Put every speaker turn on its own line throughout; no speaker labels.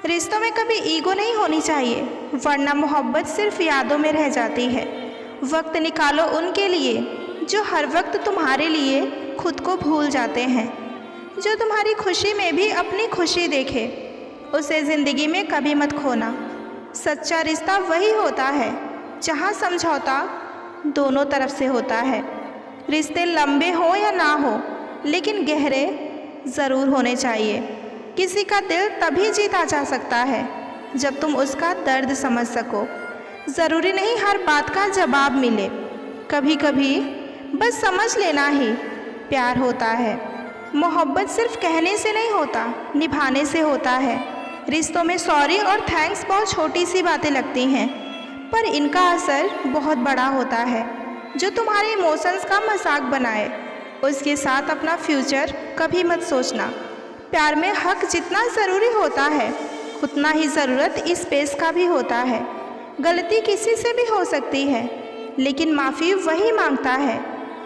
रिश्तों में कभी ईगो नहीं होनी चाहिए, वरना मोहब्बत सिर्फ यादों में रह जाती है। वक्त निकालो उनके लिए जो हर वक्त तुम्हारे लिए खुद को भूल जाते हैं। जो तुम्हारी खुशी में भी अपनी खुशी देखे, उसे ज़िंदगी में कभी मत खोना। सच्चा रिश्ता वही होता है जहाँ समझौता दोनों तरफ से होता है। रिश्ते लंबे हो या ना हो, लेकिन गहरे ज़रूर होने चाहिए। किसी का दिल तभी जीता जा सकता है जब तुम उसका दर्द समझ सको। ज़रूरी नहीं हर बात का जवाब मिले, कभी कभी बस समझ लेना ही प्यार होता है। मोहब्बत सिर्फ कहने से नहीं होता, निभाने से होता है। रिश्तों में सॉरी और थैंक्स बहुत छोटी सी बातें लगती हैं, पर इनका असर बहुत बड़ा होता है। जो तुम्हारे इमोशंस का मजाक बनाए, उसके साथ अपना फ्यूचर कभी मत सोचना। प्यार में हक जितना ज़रूरी होता है, उतना ही ज़रूरत स्पेस का भी होता है। गलती किसी से भी हो सकती है, लेकिन माफ़ी वही मांगता है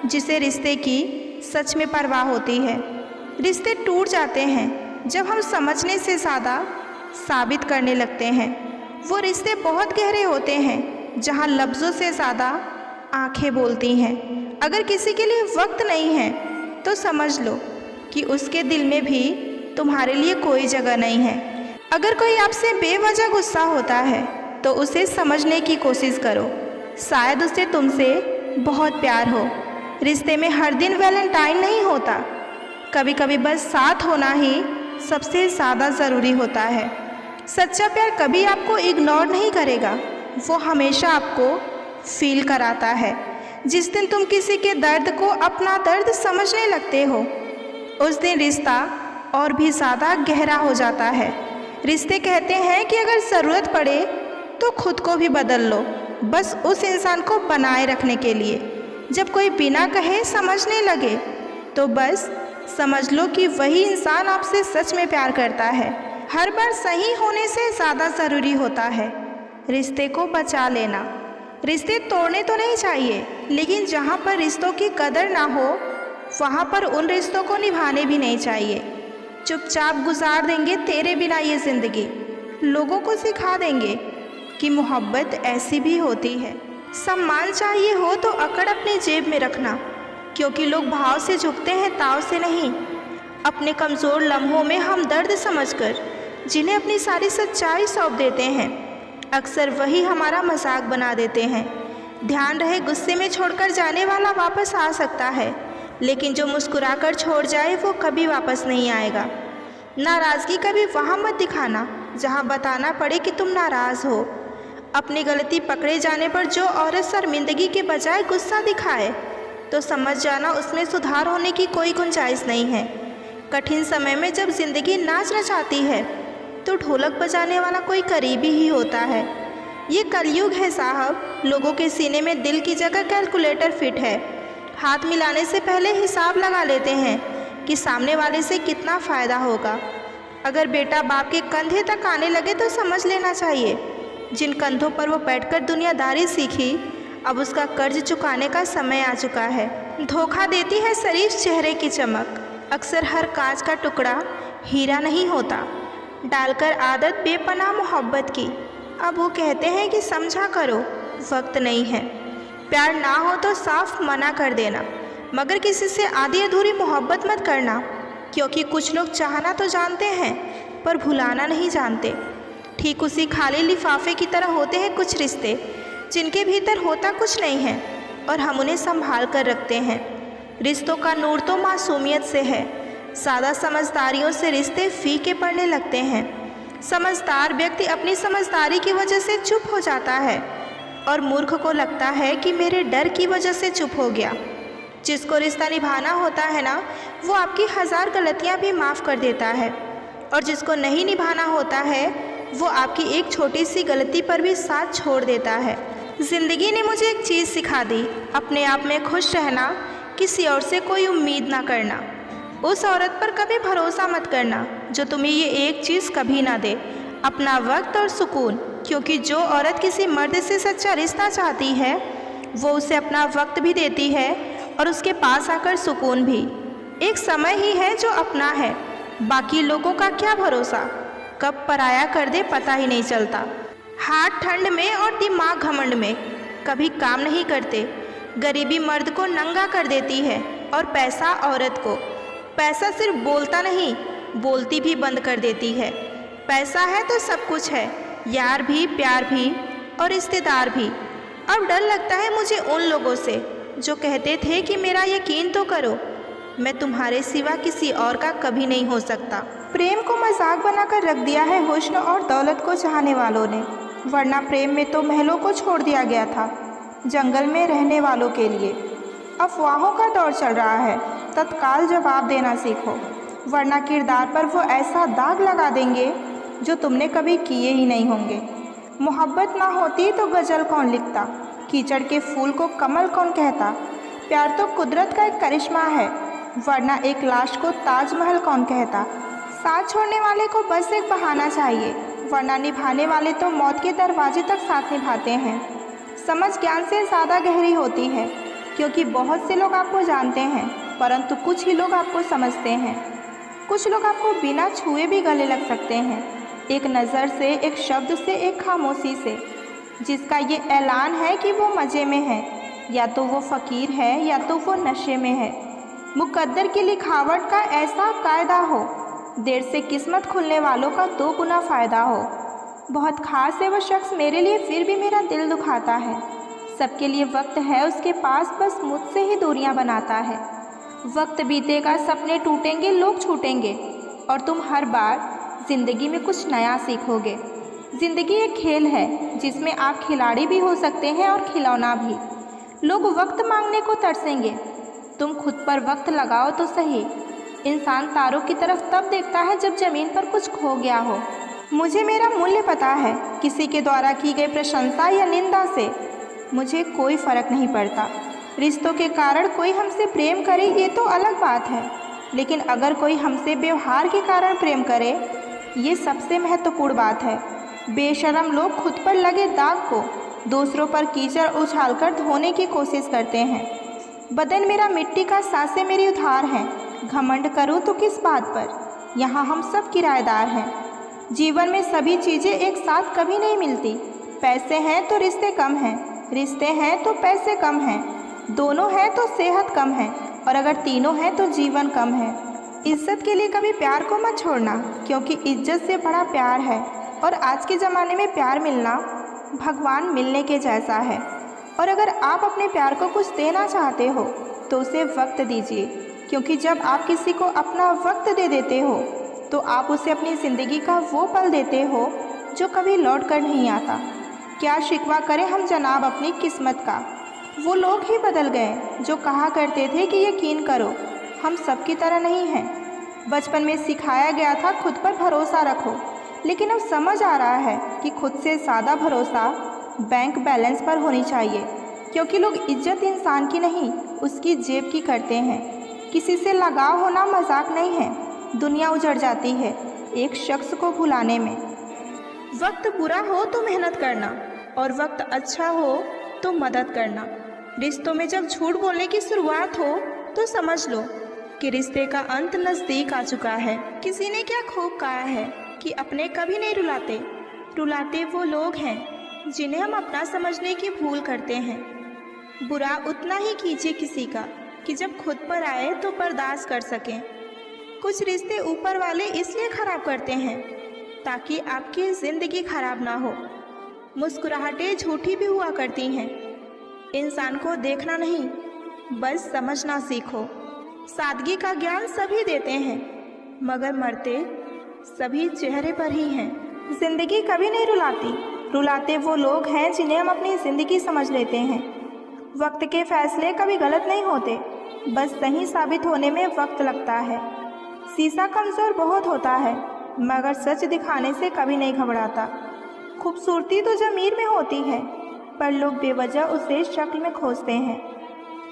जिसे रिश्ते की सच में परवाह होती है। रिश्ते टूट जाते हैं जब हम समझने से ज़्यादा साबित करने लगते हैं। वो रिश्ते बहुत गहरे होते हैं जहाँ लफ्ज़ों से ज़्यादा आंखें बोलती हैं। अगर किसी के लिए वक्त नहीं है तो समझ लो कि उसके दिल में भी तुम्हारे लिए कोई जगह नहीं है। अगर कोई आपसे बेवजह गुस्सा होता है तो उसे समझने की कोशिश करो, शायद उसे तुमसे बहुत प्यार हो। रिश्ते में हर दिन वैलेंटाइन नहीं होता, कभी कभी बस साथ होना ही सबसे ज़्यादा ज़रूरी होता है। सच्चा प्यार कभी आपको इग्नोर नहीं करेगा, वो हमेशा आपको फील कराता है। जिस दिन तुम किसी के दर्द को अपना दर्द समझने लगते हो, उस दिन रिश्ता और भी ज़्यादा गहरा हो जाता है। रिश्ते कहते हैं कि अगर ज़रूरत पड़े तो खुद को भी बदल लो, बस उस इंसान को बनाए रखने के लिए। जब कोई बिना कहे समझने लगे तो बस समझ लो कि वही इंसान आपसे सच में प्यार करता है। हर बार सही होने से ज़्यादा ज़रूरी होता है रिश्ते को बचा लेना। रिश्ते तोड़ने तो नहीं चाहिए, लेकिन जहाँ पर रिश्तों की कदर ना हो, वहाँ पर उन रिश्तों को निभाने भी नहीं चाहिए। चुपचाप गुजार देंगे तेरे बिना ये ज़िंदगी, लोगों को सिखा देंगे कि मोहब्बत ऐसी भी होती है। सम्मान चाहिए हो तो अकड़ अपनी जेब में रखना, क्योंकि लोग भाव से झुकते हैं, ताव से नहीं। अपने कमज़ोर लम्हों में हम दर्द समझकर जिन्हें अपनी सारी सच्चाई सौंप देते हैं, अक्सर वही हमारा मजाक बना देते हैं। ध्यान रहे, गुस्से में छोड़कर जाने वाला वापस आ सकता है, लेकिन जो मुस्कुराकर छोड़ जाए वो कभी वापस नहीं आएगा। नाराज़गी कभी वहाँ मत दिखाना जहाँ बताना पड़े कि तुम नाराज़ हो। अपनी गलती पकड़े जाने पर जो औरत शर्मिंदगी के बजाय गुस्सा दिखाए, तो समझ जाना उसमें सुधार होने की कोई गुंजाइश नहीं है। कठिन समय में जब ज़िंदगी नाच नचाती है तो ढोलक बजाने वाला कोई करीबी ही होता है। ये कलयुग है साहब, लोगों के सीने में दिल की जगह कैलकुलेटर फिट है। हाथ मिलाने से पहले हिसाब लगा लेते हैं कि सामने वाले से कितना फ़ायदा होगा। अगर बेटा बाप के कंधे तक आने लगे तो समझ लेना चाहिए, जिन कंधों पर वो बैठकर दुनियादारी सीखी, अब उसका कर्ज चुकाने का समय आ चुका है। धोखा देती है शरीफ चेहरे की चमक, अक्सर हर कांच का टुकड़ा हीरा नहीं होता। डालकर आदत बेपनाह मोहब्बत की, अब वो कहते हैं कि समझा करो, वक्त नहीं है। प्यार ना हो तो साफ मना कर देना, मगर किसी से आधी अधूरी मोहब्बत मत करना, क्योंकि कुछ लोग चाहना तो जानते हैं पर भुलाना नहीं जानते। ठीक उसी खाली लिफाफे की तरह होते हैं कुछ रिश्ते, जिनके भीतर होता कुछ नहीं है और हम उन्हें संभाल कर रखते हैं। रिश्तों का नूर तो मासूमियत से है, ज़्यादा समझदारियों से रिश्ते फीके पड़ने लगते हैं। समझदार व्यक्ति अपनी समझदारी की वजह से चुप हो जाता है और मूर्ख को लगता है कि मेरे डर की वजह से चुप हो गया। जिसको रिश्ता निभाना होता है ना, वो आपकी 1000 गलतियाँ भी माफ़ कर देता है, और जिसको नहीं निभाना होता है वो आपकी एक छोटी सी गलती पर भी साथ छोड़ देता है। ज़िंदगी ने मुझे एक चीज़ सिखा दी, अपने आप में खुश रहना, किसी और से कोई उम्मीद ना करना। उस औरत पर कभी भरोसा मत करना जो तुम्हें ये एक चीज़ कभी ना दे, अपना वक्त और सुकून। क्योंकि जो औरत किसी मर्द से सच्चा रिश्ता चाहती है, वो उसे अपना वक्त भी देती है और उसके पास आकर सुकून भी। एक समय ही है जो अपना है, बाकी लोगों का क्या भरोसा। कब पराया कर दे पता ही नहीं चलता। हाथ ठंड में और दिमाग घमंड में, कभी काम नहीं करते। गरीबी मर्द को नंगा कर देती है और पैसा औरत को। पैसा सिर्फ बोलता नहीं, बोलती भी बंद कर देती है। पैसा है तो सब कुछ है, यार भी, प्यार भी और रिश्तेदार भी। अब डर लगता है मुझे उन लोगों से जो कहते थे कि मेरा यकीन तो करो, मैं तुम्हारे सिवा किसी और का कभी नहीं हो सकता। प्रेम को मजाक बनाकर रख दिया है हुस्न और दौलत को चाहने वालों ने, वरना प्रेम में तो महलों को छोड़ दिया गया था जंगल में रहने वालों के लिए। अफवाहों का दौर चल रहा है, तत्काल जवाब देना सीखो, वरना किरदार पर वो ऐसा दाग लगा देंगे जो तुमने कभी किए ही नहीं होंगे। मोहब्बत ना होती तो गज़ल कौन लिखता, कीचड़ के फूल को कमल कौन कहता। प्यार तो कुदरत का एक करिश्मा है, वरना एक लाश को ताजमहल कौन कहता। साथ छोड़ने वाले को बस एक बहाना चाहिए, वरना निभाने वाले तो मौत के दरवाजे तक साथ निभाते हैं। समझ ज्ञान से ज़्यादा गहरी होती है, क्योंकि बहुत से लोग आपको जानते हैं, परंतु कुछ ही लोग आपको समझते हैं। कुछ लोग आपको बिना छुए भी गले लग सकते हैं, एक नज़र से, एक शब्द से, एक खामोशी से, जिसका ये ऐलान है कि वो मज़े में है, या तो वो फ़कीर है या तो वो नशे में है। मुकद्दर की लिखावट का ऐसा कायदा हो, देर से किस्मत खुलने वालों का 2 गुना फ़ायदा हो। बहुत ख़ास है वो शख्स मेरे लिए, फिर भी मेरा दिल दुखाता है। सबके लिए वक्त है उसके पास, बस मुझसे ही दूरियां बनाता है। वक्त बीतेगा, सपने टूटेंगे, लोग छूटेंगे, और तुम हर बार ज़िंदगी में कुछ नया सीखोगे। ज़िंदगी एक खेल है जिसमें आप खिलाड़ी भी हो सकते हैं और खिलौना भी। लोग वक्त मांगने को तरसेंगे, तुम खुद पर वक्त लगाओ तो सही। इंसान तारों की तरफ तब देखता है जब ज़मीन पर कुछ खो गया हो। मुझे मेरा मूल्य पता है, किसी के द्वारा की गई प्रशंसा या निंदा से मुझे कोई फ़र्क नहीं पड़ता। रिश्तों के कारण कोई हमसे प्रेम करे ये तो अलग बात है, लेकिन अगर कोई हमसे व्यवहार के कारण प्रेम करे, ये सबसे महत्वपूर्ण बात है। बेशरम लोग खुद पर लगे दाग को दूसरों पर कीचड़ उछालकर धोने की कोशिश करते हैं। बदन मेरा मिट्टी का, सांसें मेरी उधार हैं, घमंड करूँ तो किस बात पर, यहाँ हम सब किराएदार हैं। जीवन में सभी चीज़ें एक साथ कभी नहीं मिलती। पैसे हैं तो रिश्ते कम हैं, रिश्ते हैं तो पैसे कम हैं, दोनों हैं तो सेहत कम है, और अगर तीनों हैं तो जीवन कम है। इज्जत के लिए कभी प्यार को मत छोड़ना, क्योंकि इज्जत से बड़ा प्यार है, और आज के ज़माने में प्यार मिलना भगवान मिलने के जैसा है। और अगर आप अपने प्यार को कुछ देना चाहते हो तो उसे वक्त दीजिए, क्योंकि जब आप किसी को अपना वक्त दे देते हो तो आप उसे अपनी ज़िंदगी का वो पल देते हो जो कभी लौट कर नहीं आता। क्या शिकवा करें हम जनाब अपनी किस्मत का, वो लोग ही बदल गए जो कहा करते थे कि यकीन करो हम सबकी तरह नहीं हैं। बचपन में सिखाया गया था खुद पर भरोसा रखो, लेकिन अब समझ आ रहा है कि खुद से ज़्यादा भरोसा बैंक बैलेंस पर होनी चाहिए, क्योंकि लोग इज्जत इंसान की नहीं उसकी जेब की करते हैं। किसी से लगाव होना मजाक नहीं है, दुनिया उजड़ जाती है एक शख्स को भुलाने में। वक्त बुरा हो तो मेहनत करना, और वक्त अच्छा हो तो मदद करना। रिश्तों में जब झूठ बोलने की शुरुआत हो तो समझ लो कि रिश्ते का अंत नज़दीक आ चुका है। किसी ने क्या खूब कहा है कि अपने कभी नहीं रुलाते, रुलाते वो लोग हैं जिन्हें हम अपना समझने की भूल करते हैं। बुरा उतना ही कीजिए किसी का कि जब खुद पर आए तो बर्दाश्त कर सकें। कुछ रिश्ते ऊपर वाले इसलिए ख़राब करते हैं ताकि आपकी ज़िंदगी खराब ना हो। मुस्कुराहटें झूठी भी हुआ करती हैं। इंसान को देखना नहीं, बस समझना सीखो। सादगी का ज्ञान सभी देते हैं, मगर मरते सभी चेहरे पर ही हैं। ज़िंदगी कभी नहीं रुलाती, रुलाते वो लोग हैं जिन्हें हम अपनी ज़िंदगी समझ लेते हैं। वक्त के फैसले कभी गलत नहीं होते, बस सही साबित होने में वक्त लगता है। शीशा कमज़ोर बहुत होता है, मगर सच दिखाने से कभी नहीं घबराता। खूबसूरती तो ज़मीर में होती है, पर लोग बेवजह उसे शक्ल में खोजते हैं।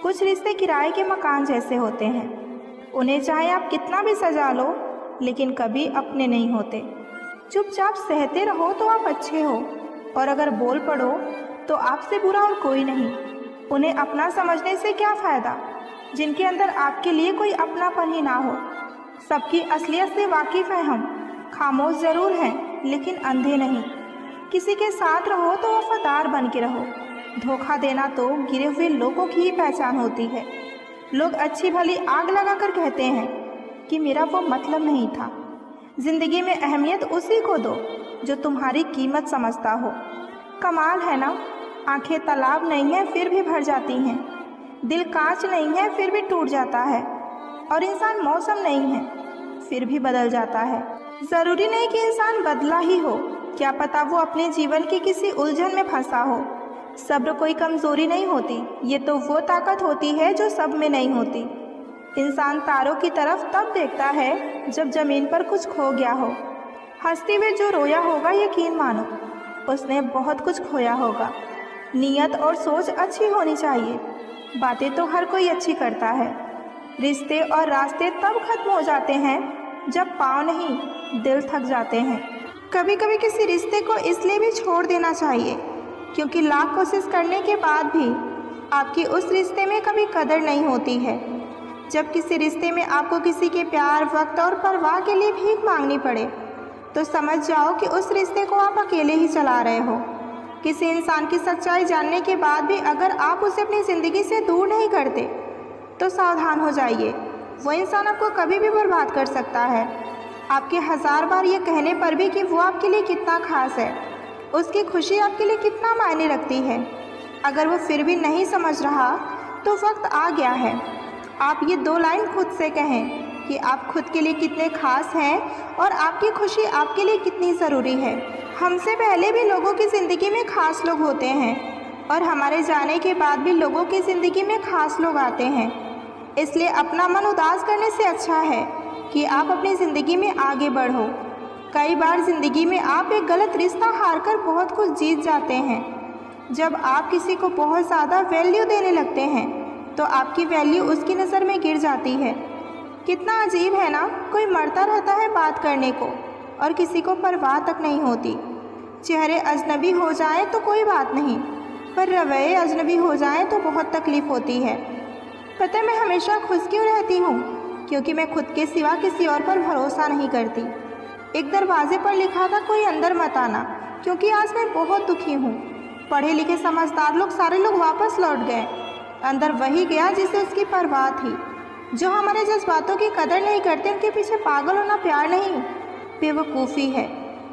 कुछ रिश्ते किराए के मकान जैसे होते हैं, उन्हें चाहे आप कितना भी सजा लो, लेकिन कभी अपने नहीं होते। चुपचाप सहते रहो तो आप अच्छे हो, और अगर बोल पड़ो तो आपसे बुरा और कोई नहीं। उन्हें अपना समझने से क्या फ़ायदा जिनके अंदर आपके लिए कोई अपनापन ही ना हो। सबकी असलियत से वाकिफ़ हैं हम, खामोश ज़रूर हैं लेकिन अंधे नहीं। किसी के साथ रहो तो वफादार बन के रहो। धोखा देना तो गिरे हुए लोगों की ही पहचान होती है। लोग अच्छी भली आग लगाकर कहते हैं कि मेरा वो मतलब नहीं था। ज़िंदगी में अहमियत उसी को दो जो तुम्हारी कीमत समझता हो। कमाल है ना, आंखें तालाब नहीं है फिर भी भर जाती हैं, दिल कांच नहीं है फिर भी टूट जाता है, और इंसान मौसम नहीं है फिर भी बदल जाता है। ज़रूरी नहीं कि इंसान बदला ही हो, क्या पता वो अपने जीवन की किसी उलझन में फंसा हो। सब्र कोई कमज़ोरी नहीं होती, ये तो वो ताकत होती है जो सब में नहीं होती। इंसान तारों की तरफ तब देखता है जब ज़मीन पर कुछ खो गया हो। हंसते हुए जो रोया होगा यकीन मानो उसने बहुत कुछ खोया होगा। नीयत और सोच अच्छी होनी चाहिए। बातें तो हर कोई अच्छी करता है। रिश्ते और रास्ते तब खत्म हो जाते हैं जब पाँव नहीं दिल थक जाते हैं। कभी कभी किसी रिश्ते को इसलिए भी छोड़ देना चाहिए क्योंकि लाख कोशिश करने के बाद भी आपकी उस रिश्ते में कभी कदर नहीं होती है। जब किसी रिश्ते में आपको किसी के प्यार, वक्त और परवाह के लिए भीख मांगनी पड़े तो समझ जाओ कि उस रिश्ते को आप अकेले ही चला रहे हो। किसी इंसान की सच्चाई जानने के बाद भी अगर आप उसे अपनी ज़िंदगी से दूर नहीं करते तो सावधान हो जाइए, वो इंसान आपको कभी भी बर्बाद कर सकता है। आपके 1000 बार ये कहने पर भी कि वो आपके लिए कितना खास है, उसकी खुशी आपके लिए कितना मायने रखती है, अगर वो फिर भी नहीं समझ रहा तो वक्त आ गया है आप ये 2 लाइन खुद से कहें कि आप खुद के लिए कितने खास हैं और आपकी खुशी आपके लिए कितनी ज़रूरी है। हमसे पहले भी लोगों की ज़िंदगी में खास लोग होते हैं और हमारे जाने के बाद भी लोगों की ज़िंदगी में खास लोग आते हैं। इसलिए अपना मन उदास करने से अच्छा है कि आप अपनी ज़िंदगी में आगे बढ़ो। कई बार ज़िंदगी में आप एक गलत रिश्ता हारकर बहुत कुछ जीत जाते हैं। जब आप किसी को बहुत ज़्यादा वैल्यू देने लगते हैं तो आपकी वैल्यू उसकी नज़र में गिर जाती है। कितना अजीब है ना, कोई मरता रहता है बात करने को और किसी को परवाह तक नहीं होती। चेहरे अजनबी हो जाएं तो कोई बात नहीं, पर रवैये अजनबी हो जाएं तो बहुत तकलीफ़ होती है। पता है मैं हमेशा खुश क्यों रहती हूँ? क्योंकि मैं खुद के सिवा किसी और पर भरोसा नहीं करती। एक दरवाजे पर लिखा था कोई अंदर मत आना, क्योंकि आज मैं बहुत दुखी हूँ। पढ़े लिखे समझदार लोग सारे लोग वापस लौट गए, अंदर वही गया जिसे उसकी परवाह थी। जो हमारे जज्बातों की कदर नहीं करते उनके पीछे पागल होना प्यार नहीं, बेवकूफ़ी है।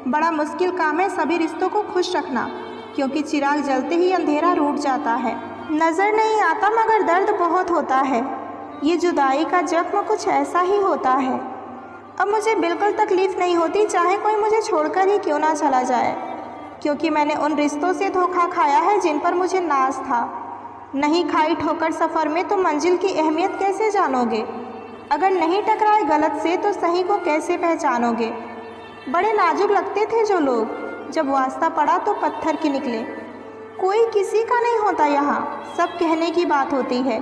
बड़ा मुश्किल काम है सभी रिश्तों को खुश रखना, क्योंकि चिराग जलते ही अंधेरा रूठ जाता है। नज़र नहीं आता मगर दर्द बहुत होता है। ये जुदाई का जख्म कुछ ऐसा ही होता है। अब मुझे बिल्कुल तकलीफ़ नहीं होती चाहे कोई मुझे छोड़कर ही क्यों ना चला जाए, क्योंकि मैंने उन रिश्तों से धोखा खाया है जिन पर मुझे नाज था। नहीं खाई ठोकर सफ़र में तो मंजिल की अहमियत कैसे जानोगे? अगर नहीं टकराए गलत से तो सही को कैसे पहचानोगे? बड़े नाजुक लगते थे जो लोग, जब वास्ता पड़ा तो पत्थर के निकले। कोई किसी का नहीं होता यहाँ, सब कहने की बात होती है।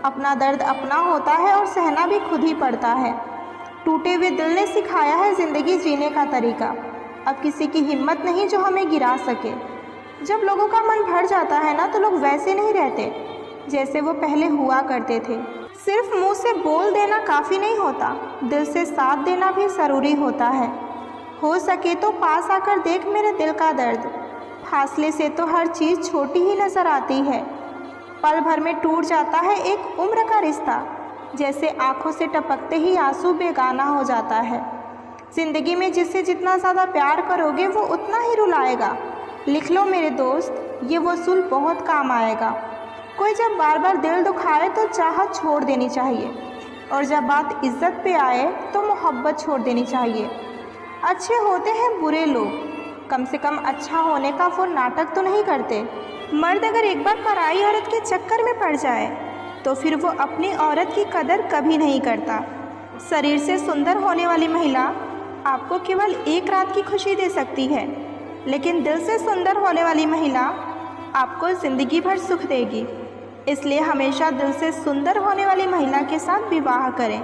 अपना दर्द अपना होता है और सहना भी खुद ही पड़ता है। टूटे हुए दिल ने सिखाया है ज़िंदगी जीने का तरीका। अब किसी की हिम्मत नहीं जो हमें गिरा सके। जब लोगों का मन भर जाता है ना तो लोग वैसे नहीं रहते जैसे वो पहले हुआ करते थे। सिर्फ मुंह से बोल देना काफ़ी नहीं होता, दिल से साथ देना भी ज़रूरी होता है। हो सके तो पास आकर देख मेरे दिल का दर्द, फासले से तो हर चीज़ छोटी ही नज़र आती है। पल भर में टूट जाता है एक उम्र का रिश्ता, जैसे आँखों से टपकते ही आंसू बेगाना हो जाता है। ज़िंदगी में जिससे जितना ज़्यादा प्यार करोगे वो उतना ही रुलाएगा। लिख लो मेरे दोस्त, ये वसूल बहुत काम आएगा। कोई जब बार बार दिल दुखाए तो चाहत छोड़ देनी चाहिए, और जब बात इज्जत पे आए तो मोहब्बत छोड़ देनी चाहिए। अच्छे होते हैं बुरे लोग, कम से कम अच्छा होने का वो नाटक तो नहीं करते। मर्द अगर एक बार पराई औरत के चक्कर में पड़ जाए तो फिर वो अपनी औरत की कदर कभी नहीं करता। शरीर से सुंदर होने वाली महिला आपको केवल एक रात की खुशी दे सकती है, लेकिन दिल से सुंदर होने वाली महिला आपको ज़िंदगी भर सुख देगी। इसलिए हमेशा दिल से सुंदर होने वाली महिला के साथ विवाह करें।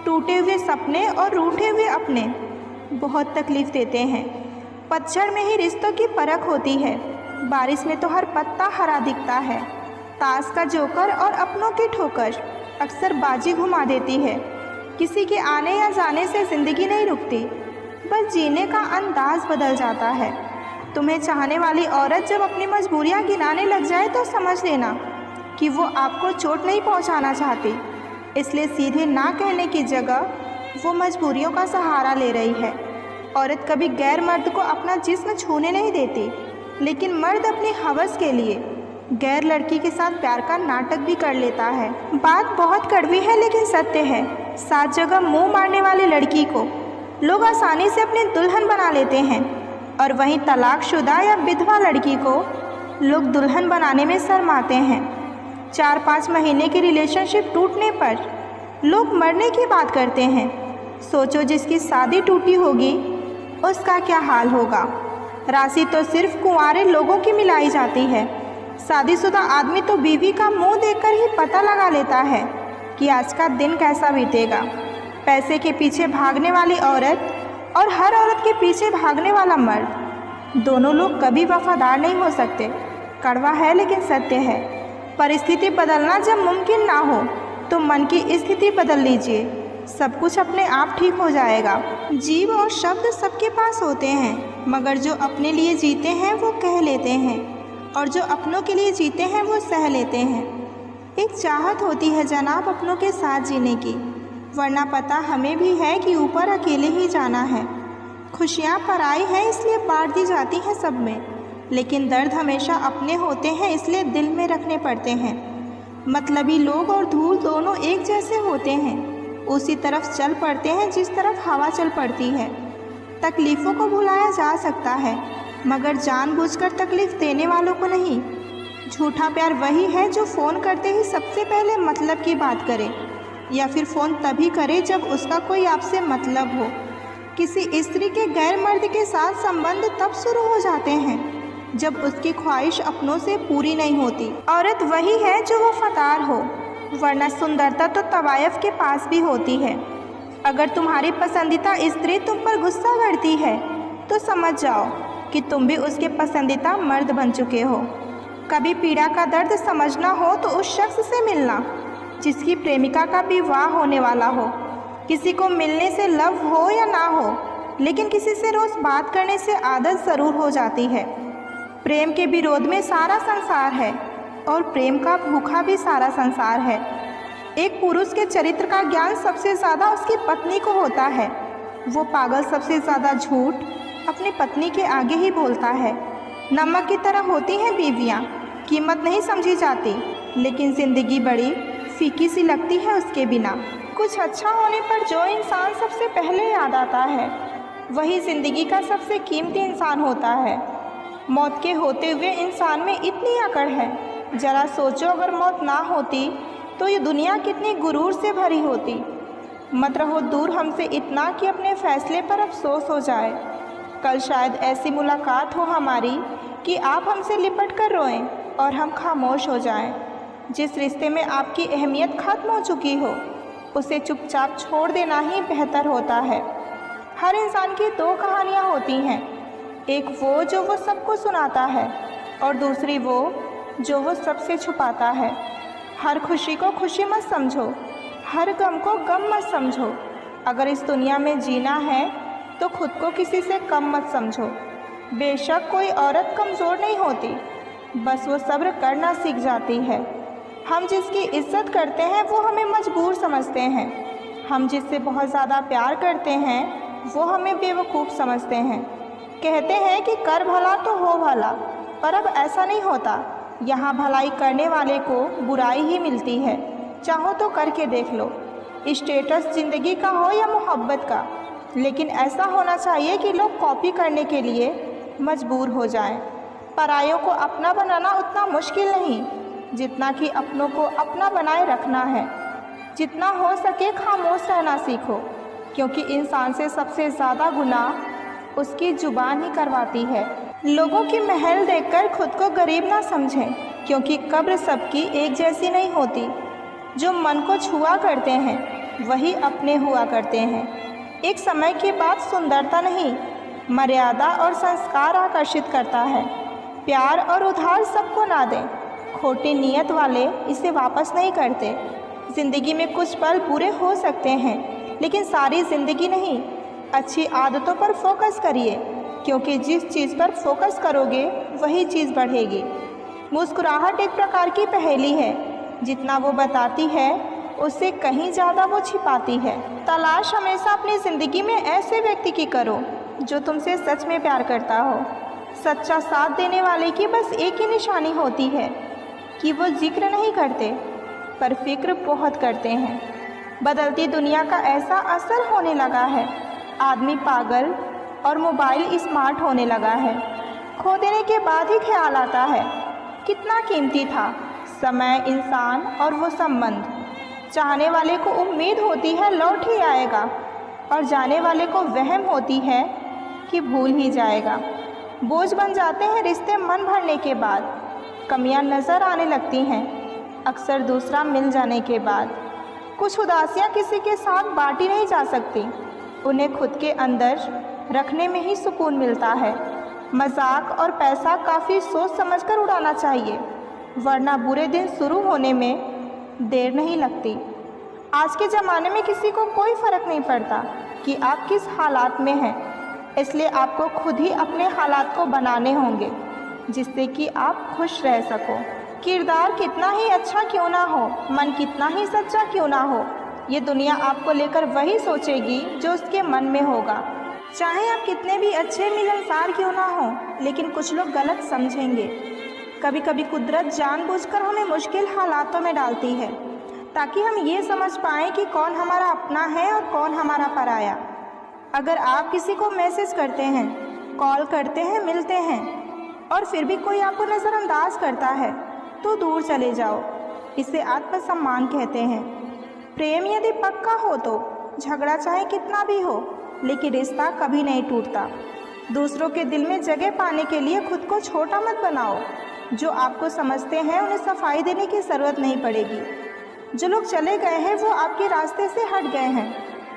टूटे हुए सपने और रूठे हुए अपने बहुत तकलीफ़ देते हैं। पतझड़ में ही रिश्तों की परख होती है, बारिश में तो हर पत्ता हरा दिखता है। ताश का जोकर और अपनों की ठोकर अक्सर बाजी घुमा देती है। किसी के आने या जाने से ज़िंदगी नहीं रुकती, बस जीने का अंदाज बदल जाता है। तुम्हें चाहने वाली औरत जब अपनी मजबूरियां गिनाने लग जाए तो समझ लेना कि वो आपको चोट नहीं पहुंचाना चाहती, इसलिए सीधे ना कहने की जगह वो मजबूरियों का सहारा ले रही है। औरत कभी गैर मर्द को अपना जिस्म छूने नहीं देती, लेकिन मर्द अपनी हवस के लिए गैर लड़की के साथ प्यार का नाटक भी कर लेता है। बात बहुत कड़वी है लेकिन सत्य है। 7 जगह मुंह मारने वाली लड़की को लोग आसानी से अपनी दुल्हन बना लेते हैं, और वहीं तलाकशुदा या विधवा लड़की को लोग दुल्हन बनाने में शर्माते हैं। 4-5 महीने की रिलेशनशिप टूटने पर लोग मरने की बात करते हैं। सोचो जिसकी शादी टूटी होगी उसका क्या हाल होगा। राशि तो सिर्फ कुंवारे लोगों की मिलाई जाती है। शादीशुदा आदमी तो बीवी का मुंह देखकर ही पता लगा लेता है कि आज का दिन कैसा बीतेगा। पैसे के पीछे भागने वाली औरत और हर औरत के पीछे भागने वाला मर्द, दोनों लोग कभी वफादार नहीं हो सकते। कड़वा है लेकिन सत्य है। परिस्थिति बदलना जब मुमकिन ना हो तो मन की स्थिति बदल लीजिए, सब कुछ अपने आप ठीक हो जाएगा। जीव और शब्द सबके पास होते हैं, मगर जो अपने लिए जीते हैं वो कह लेते हैं, और जो अपनों के लिए जीते हैं वो सह लेते हैं। एक चाहत होती है जनाब अपनों के साथ जीने की, वरना पता हमें भी है कि ऊपर अकेले ही जाना है। खुशियाँ पराई हैं इसलिए बांट दी जाती हैं सब में, लेकिन दर्द हमेशा अपने होते हैं इसलिए दिल में रखने पड़ते हैं। मतलबी लोग और धूल दोनों एक जैसे होते हैं, उसी तरफ चल पड़ते हैं जिस तरफ हवा चल पड़ती है। तकलीफ़ों को भुलाया जा सकता है, मगर जानबूझकर तकलीफ़ देने वालों को नहीं। झूठा प्यार वही है जो फ़ोन करते ही सबसे पहले मतलब की बात करे, या फिर फ़ोन तभी करे जब उसका कोई आपसे मतलब हो। किसी स्त्री के गैर मर्द के साथ संबंध तब शुरू हो जाते हैं जब उसकी ख्वाहिश अपनों से पूरी नहीं होती। औरत वही है जो वफादार हो, वरना सुंदरता तो तवायफ के पास भी होती है। अगर तुम्हारी पसंदीदा स्त्री तुम पर गुस्सा करती है तो समझ जाओ कि तुम भी उसके पसंदीदा मर्द बन चुके हो। कभी पीड़ा का दर्द समझना हो तो उस शख्स से मिलना जिसकी प्रेमिका का विवाह होने वाला हो। किसी को मिलने से लव हो या ना हो, लेकिन किसी से रोज़ बात करने से आदत ज़रूर हो जाती है। प्रेम के विरोध में सारा संसार है, और प्रेम का भूखा भी सारा संसार है। एक पुरुष के चरित्र का ज्ञान सबसे ज़्यादा उसकी पत्नी को होता है। वो पागल सबसे ज़्यादा झूठ अपनी पत्नी के आगे ही बोलता है। नमक की तरह होती हैं बीवियाँ, कीमत नहीं समझी जाती, लेकिन ज़िंदगी बड़ी फीकी सी लगती है उसके बिना। कुछ अच्छा होने पर जो इंसान सबसे पहले याद आता है वही ज़िंदगी का सबसे कीमती इंसान होता है। मौत के होते हुए इंसान में इतनी अकड़ है, ज़रा सोचो अगर मौत ना होती तो ये दुनिया कितनी गुरूर से भरी होती। मत रहो दूर हमसे इतना कि अपने फ़ैसले पर अफसोस हो जाए। कल शायद ऐसी मुलाकात हो हमारी कि आप हमसे लिपट कर रोएं और हम खामोश हो जाएं। जिस रिश्ते में आपकी अहमियत ख़त्म हो चुकी हो उसे चुपचाप छोड़ देना ही बेहतर होता है। हर इंसान की 2 कहानियाँ होती हैं, एक वो जो वो सबको सुनाता है, और दूसरी वो जो वो सबसे छुपाता है। हर खुशी को खुशी मत समझो, हर गम को गम मत समझो। अगर इस दुनिया में जीना है तो खुद को किसी से कम मत समझो। बेशक कोई औरत कमज़ोर नहीं होती, बस वो सब्र करना सीख जाती है। हम जिसकी इज्जत करते हैं वो हमें मजबूर समझते हैं। हम जिससे बहुत ज़्यादा प्यार करते हैं वो हमें बेवकूफ़ समझते हैं। कहते हैं कि कर भला तो हो भला, पर अब ऐसा नहीं होता। यहाँ भलाई करने वाले को बुराई ही मिलती है। चाहो तो करके देख लो, स्टेटस ज़िंदगी का हो या मोहब्बत का, लेकिन ऐसा होना चाहिए कि लोग कॉपी करने के लिए मजबूर हो जाएं। परायों को अपना बनाना उतना मुश्किल नहीं जितना कि अपनों को अपना बनाए रखना है। जितना हो सके खामोश रहना सीखो, क्योंकि इंसान से सबसे ज़्यादा गुनाह उसकी ज़ुबान ही करवाती है। लोगों की महल देखकर खुद को गरीब ना समझें, क्योंकि कब्र सबकी एक जैसी नहीं होती। जो मन को छुआ करते हैं वही अपने हुआ करते हैं। एक समय के बाद सुंदरता नहीं, मर्यादा और संस्कार आकर्षित करता है। प्यार और उधार सबको ना दें, खोटी नीयत वाले इसे वापस नहीं करते। ज़िंदगी में कुछ पल बुरे हो सकते हैं, लेकिन सारी ज़िंदगी नहीं। अच्छी आदतों पर फोकस करिए, क्योंकि जिस चीज़ पर फोकस करोगे वही चीज़ बढ़ेगी। मुस्कुराहट एक प्रकार की पहेली है, जितना वो बताती है उससे कहीं ज़्यादा वो छिपाती है। तलाश हमेशा अपनी ज़िंदगी में ऐसे व्यक्ति की करो जो तुमसे सच में प्यार करता हो। सच्चा साथ देने वाले की बस एक ही निशानी होती है कि वो जिक्र नहीं करते पर फिक्र बहुत करते हैं। बदलती दुनिया का ऐसा असर होने लगा है, आदमी पागल और मोबाइल स्मार्ट होने लगा है। खो देने के बाद ही ख्याल आता है कितना कीमती था समय, इंसान और वो संबंध। चाहने वाले को उम्मीद होती है लौट ही आएगा, और जाने वाले को वहम होती है कि भूल ही जाएगा। बोझ बन जाते हैं रिश्ते मन भरने के बाद, कमियां नज़र आने लगती हैं अक्सर दूसरा मिल जाने के बाद। कुछ उदासियां किसी के साथ बांटी नहीं जा सकती, उन्हें खुद के अंदर रखने में ही सुकून मिलता है। मजाक और पैसा काफ़ी सोच समझकर उड़ाना चाहिए, वरना बुरे दिन शुरू होने में देर नहीं लगती। आज के ज़माने में किसी को कोई फ़र्क नहीं पड़ता कि आप किस हालात में हैं, इसलिए आपको खुद ही अपने हालात को बनाने होंगे जिससे कि आप खुश रह सको। किरदार कितना ही अच्छा क्यों ना हो, मन कितना ही सच्चा क्यों ना हो, ये दुनिया आपको लेकर वही सोचेगी जो उसके मन में होगा। चाहे आप कितने भी अच्छे मिलनसार क्यों ना हो, लेकिन कुछ लोग गलत समझेंगे। कभी कभी कुदरत जानबूझकर हमें मुश्किल हालातों में डालती है ताकि हम ये समझ पाएँ कि कौन हमारा अपना है और कौन हमारा पराया। अगर आप किसी को मैसेज करते हैं, कॉल करते हैं, मिलते हैं और फिर भी कोई आपको नज़रअंदाज करता है तो दूर चले जाओ। इसे आत्मसम्मान कहते हैं। प्रेम यदि पक्का हो तो झगड़ा चाहे कितना भी हो, लेकिन रिश्ता कभी नहीं टूटता। दूसरों के दिल में जगह पाने के लिए खुद को छोटा मत बनाओ। जो आपको समझते हैं उन्हें सफाई देने की ज़रूरत नहीं पड़ेगी। जो लोग चले गए हैं वो आपके रास्ते से हट गए हैं,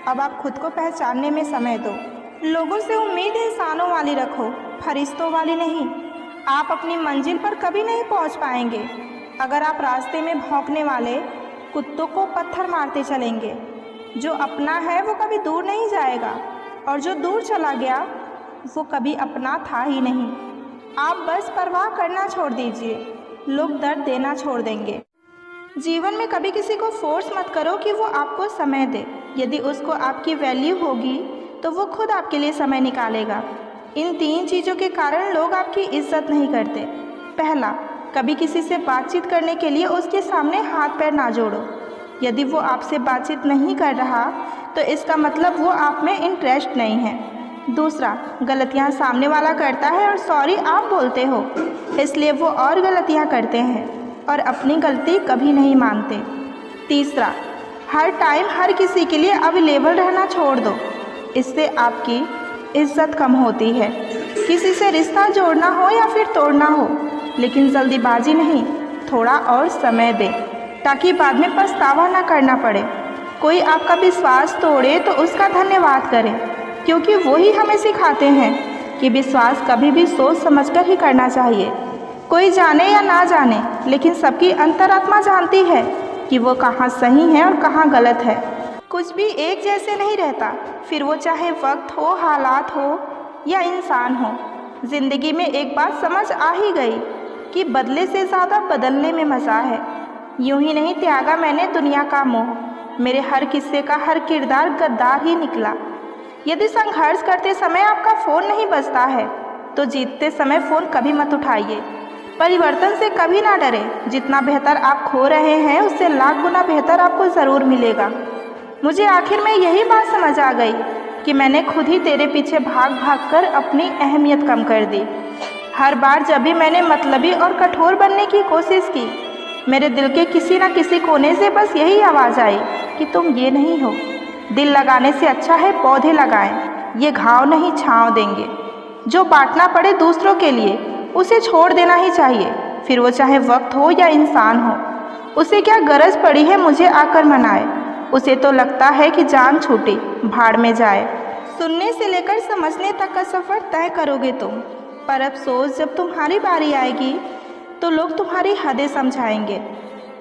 अब आप खुद को पहचानने में समय दो। लोगों से उम्मीद इंसानों वाली रखो, फरिश्तों वाली नहीं। आप अपनी मंजिल पर कभी नहीं पहुंच पाएंगे अगर आप रास्ते में भौंकने वाले कुत्तों को पत्थर मारते चलेंगे। जो अपना है वो कभी दूर नहीं जाएगा, और जो दूर चला गया वो कभी अपना था ही नहीं। आप बस परवाह करना छोड़ दीजिए, लोग दर्द देना छोड़ देंगे। जीवन में कभी किसी को फोर्स मत करो कि वो आपको समय दे। यदि उसको आपकी वैल्यू होगी तो वो खुद आपके लिए समय निकालेगा। इन 3 चीज़ों के कारण लोग आपकी इज्जत नहीं करते। पहला, कभी किसी से बातचीत करने के लिए उसके सामने हाथ पैर ना जोड़ो। यदि वो आपसे बातचीत नहीं कर रहा तो इसका मतलब वो आप में इंटरेस्ट नहीं है। दूसरा, गलतियाँ सामने वाला करता है और सॉरी आप बोलते हो, इसलिए वो और गलतियाँ करते हैं और अपनी गलती कभी नहीं मानते। तीसरा, हर टाइम हर किसी के लिए अवेलेबल रहना छोड़ दो, इससे आपकी इज्जत कम होती है। किसी से रिश्ता जोड़ना हो या फिर तोड़ना हो, लेकिन जल्दीबाजी नहीं, थोड़ा और समय दे ताकि बाद में पछतावा ना करना पड़े। कोई आपका विश्वास तोड़े तो उसका धन्यवाद करें, क्योंकि वो ही हमें सिखाते हैं कि विश्वास कभी भी सोच समझकर ही करना चाहिए। कोई जाने या ना जाने, लेकिन सबकी अंतरात्मा जानती है कि वो कहाँ सही है और कहाँ गलत है। कुछ भी एक जैसे नहीं रहता, फिर वो चाहे वक्त हो, हालात हो या इंसान हो। ज़िंदगी में एक बात समझ आ ही गई कि बदले से ज़्यादा बदलने में मज़ा है। यूं ही नहीं त्यागा मैंने दुनिया का मोह, मेरे हर किस्से का हर किरदार गद्दार ही निकला। यदि संघर्ष करते समय आपका फ़ोन नहीं बजता है तो जीतते समय फ़ोन कभी मत उठाइए। परिवर्तन से कभी ना डरे, जितना बेहतर आप खो रहे हैं उससे लाख गुना बेहतर आपको ज़रूर मिलेगा। मुझे आखिर में यही बात समझ आ गई कि मैंने खुद ही तेरे पीछे भाग भाग कर अपनी अहमियत कम कर दी। हर बार जब भी मैंने मतलबी और कठोर बनने की कोशिश की, मेरे दिल के किसी न किसी कोने से बस यही आवाज़ आई कि तुम ये नहीं हो। दिल लगाने से अच्छा है पौधे लगाएं, ये घाव नहीं छांव देंगे। जो बांटना पड़े दूसरों के लिए उसे छोड़ देना ही चाहिए, फिर वो चाहे वक्त हो या इंसान हो। उसे क्या गरज पड़ी है मुझे आकर मनाए, उसे तो लगता है कि जान छूटी भाड़ में जाए। सुनने से लेकर समझने तक का सफ़र तय करोगे तुम, पर अफसोस जब तुम्हारी बारी आएगी तो लोग तुम्हारी हदें समझाएंगे।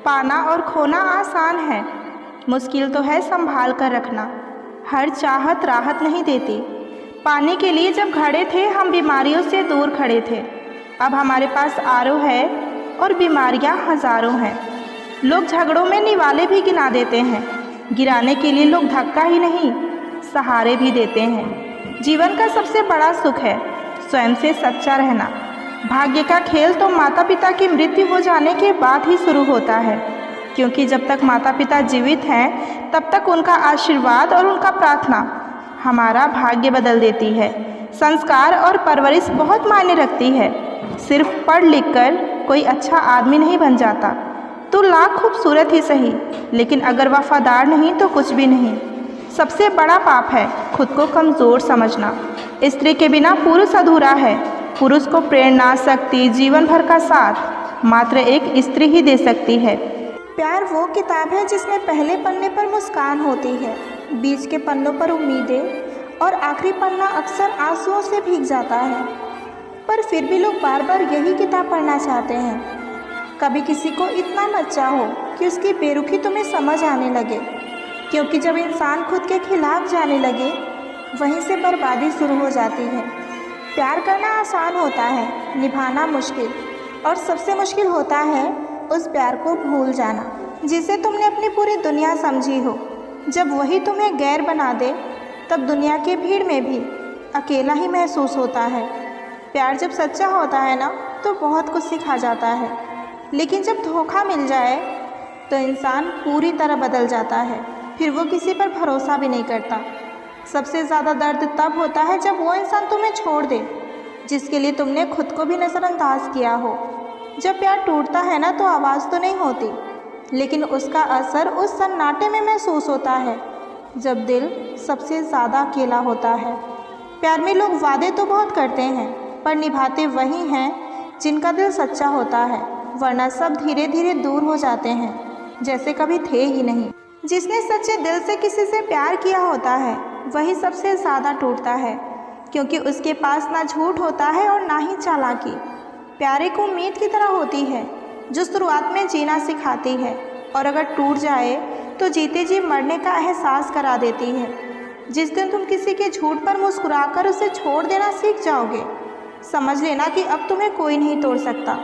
पाना और खोना आसान है, मुश्किल तो है संभाल कर रखना। हर चाहत राहत नहीं देती। पानी के लिए जब खड़े थे हम बीमारियों से दूर खड़े थे, अब हमारे पास आरओ है और बीमारियां हज़ारों हैं। लोग झगड़ों में निवाले भी गिना देते हैं, गिराने के लिए लोग धक्का ही नहीं सहारे भी देते हैं। जीवन का सबसे बड़ा सुख है स्वयं से सच्चा रहना। भाग्य का खेल तो माता पिता की मृत्यु हो जाने के बाद ही शुरू होता है, क्योंकि जब तक माता पिता जीवित हैं तब तक उनका आशीर्वाद और उनका प्रार्थना हमारा भाग्य बदल देती है। संस्कार और परवरिश बहुत मायने रखती है। सिर्फ पढ़ लिख कर कोई अच्छा आदमी नहीं बन जाता। तो लाख खूबसूरत ही सही, लेकिन अगर वफादार नहीं तो कुछ भी नहीं। सबसे बड़ा पाप है खुद को कमज़ोर समझना। स्त्री के बिना पुरुष अधूरा है। पुरुष को प्रेरणा, शक्ति, जीवन भर का साथ मात्र एक स्त्री ही दे सकती है। प्यार वो किताब है जिसमें पहले पन्ने पर मुस्कान होती है, बीच के पन्नों पर उम्मीदें और आखिरी पन्ना अक्सर आंसुओं से भीग जाता है। पर फिर भी लोग बार बार यही किताब पढ़ना चाहते हैं। कभी किसी को इतना मत चाहो कि उसकी बेरुखी तुम्हें समझ आने लगे, क्योंकि जब इंसान खुद के खिलाफ जाने लगे वहीं से बर्बादी शुरू हो जाती है। प्यार करना आसान होता है, निभाना मुश्किल, और सबसे मुश्किल होता है उस प्यार को भूल जाना जिसे तुमने अपनी पूरी दुनिया समझी हो। जब वही तुम्हें गैर बना दे तब दुनिया की भीड़ में भी अकेला ही महसूस होता है। प्यार जब सच्चा होता है ना तो बहुत कुछ सिखा जाता है, लेकिन जब धोखा मिल जाए तो इंसान पूरी तरह बदल जाता है। फिर वो किसी पर भरोसा भी नहीं करता। सबसे ज़्यादा दर्द तब होता है जब वो इंसान तुम्हें छोड़ दे जिसके लिए तुमने खुद को भी नज़रअंदाज किया हो। जब प्यार टूटता है ना तो आवाज़ तो नहीं होती, लेकिन उसका असर उस सन्नाटे में महसूस होता है जब दिल सबसे ज़्यादा अकेला होता है। प्यार में लोग वादे तो बहुत करते हैं पर निभाते वही हैं जिनका दिल सच्चा होता है, वरना सब धीरे धीरे दूर हो जाते हैं जैसे कभी थे ही नहीं। जिसने सच्चे दिल से किसी से प्यार किया होता है वही सबसे ज़्यादा टूटता है, क्योंकि उसके पास ना झूठ होता है और ना ही चालाकी। प्यार एक उम्मीद की तरह होती है जो शुरुआत में जीना सिखाती है, और अगर टूट जाए तो जीते जी मरने का एहसास करा देती है। जिस दिन तुम किसी के झूठ पर मुस्कुराकर उसे छोड़ देना सीख जाओगे, समझ लेना कि अब तुम्हें कोई नहीं तोड़ सकता।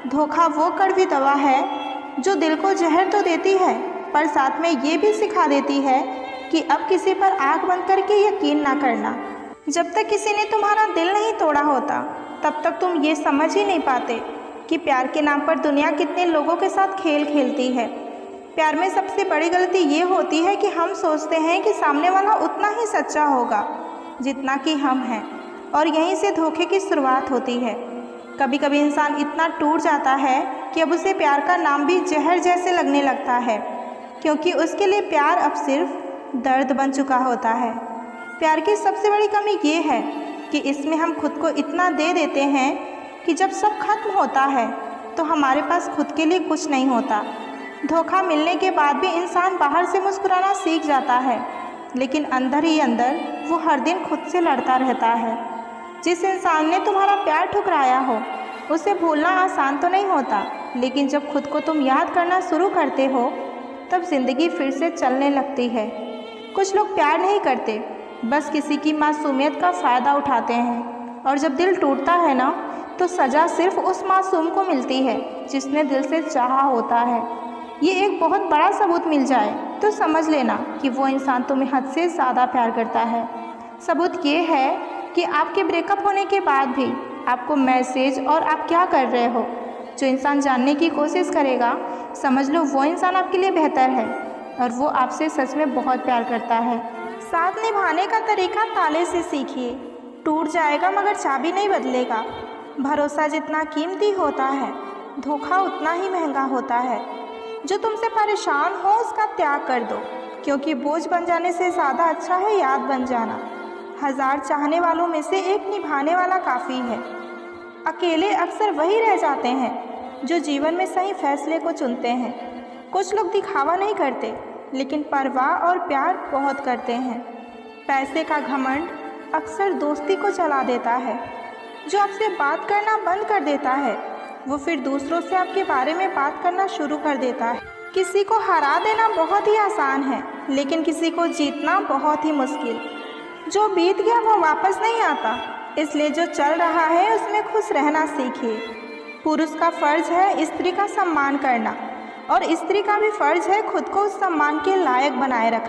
धोखा वो कड़वी दवा है जो दिल को जहर तो देती है पर साथ में ये भी सिखा देती है कि अब किसी पर आँख बंद करके यकीन ना करना। जब तक किसी ने तुम्हारा दिल नहीं तोड़ा होता तब तक तुम ये समझ ही नहीं पाते कि प्यार के नाम पर दुनिया कितने लोगों के साथ खेल खेलती है। प्यार में सबसे बड़ी गलती ये होती है कि हम सोचते हैं कि सामने वाला उतना ही सच्चा होगा जितना कि हम हैं, और यहीं से धोखे की शुरुआत होती है। कभी कभी इंसान इतना टूट जाता है कि अब उसे प्यार का नाम भी जहर जैसे लगने लगता है, क्योंकि उसके लिए प्यार अब सिर्फ दर्द बन चुका होता है। प्यार की सबसे बड़ी कमी ये है कि इसमें हम खुद को इतना दे देते हैं कि जब सब खत्म होता है तो हमारे पास खुद के लिए कुछ नहीं होता। धोखा मिलने के बाद भी इंसान बाहर से मुस्कुराना सीख जाता है, लेकिन अंदर ही अंदर वो हर दिन खुद से लड़ता रहता है। जिस इंसान ने तुम्हारा प्यार ठुकराया हो उसे भूलना आसान तो नहीं होता, लेकिन जब खुद को तुम याद करना शुरू करते हो तब ज़िंदगी फिर से चलने लगती है। कुछ लोग प्यार नहीं करते, बस किसी की मासूमियत का फ़ायदा उठाते हैं, और जब दिल टूटता है ना तो सज़ा सिर्फ उस मासूम को मिलती है जिसने दिल से चाहा होता है। ये एक बहुत बड़ा सबूत मिल जाए तो समझ लेना कि वो इंसान तुम्हें हद से ज़्यादा प्यार करता है। सबूत ये है कि आपके ब्रेकअप होने के बाद भी आपको मैसेज और आप क्या कर रहे हो जो इंसान जानने की कोशिश करेगा, समझ लो वो इंसान आपके लिए बेहतर है और वो आपसे सच में बहुत प्यार करता है। साथ निभाने का तरीका ताले से सीखिए। टूट जाएगा मगर चाबी नहीं बदलेगा। भरोसा जितना कीमती होता है धोखा उतना ही महंगा होता है। जो तुमसे परेशान हो उसका त्याग कर दो, क्योंकि बोझ बन जाने से ज़्यादा अच्छा है याद बन जाना। 1000 चाहने वालों में से एक निभाने वाला काफ़ी है। अकेले अक्सर वही रह जाते हैं जो जीवन में सही फैसले को चुनते हैं। कुछ लोग दिखावा नहीं करते लेकिन परवाह और प्यार बहुत करते हैं। पैसे का घमंड अक्सर दोस्ती को चला देता है। जो आपसे बात करना बंद कर देता है वो फिर दूसरों से आपके बारे में बात करना शुरू कर देता है। किसी को हरा देना बहुत ही आसान है, लेकिन किसी को जीतना बहुत ही मुश्किल। जो बीत गया वो वापस नहीं आता, इसलिए जो चल रहा है उसमें खुश रहना सीखिए। पुरुष का फर्ज है स्त्री का सम्मान करना और स्त्री का भी फर्ज है खुद को उस सम्मान के लायक बनाए रखना।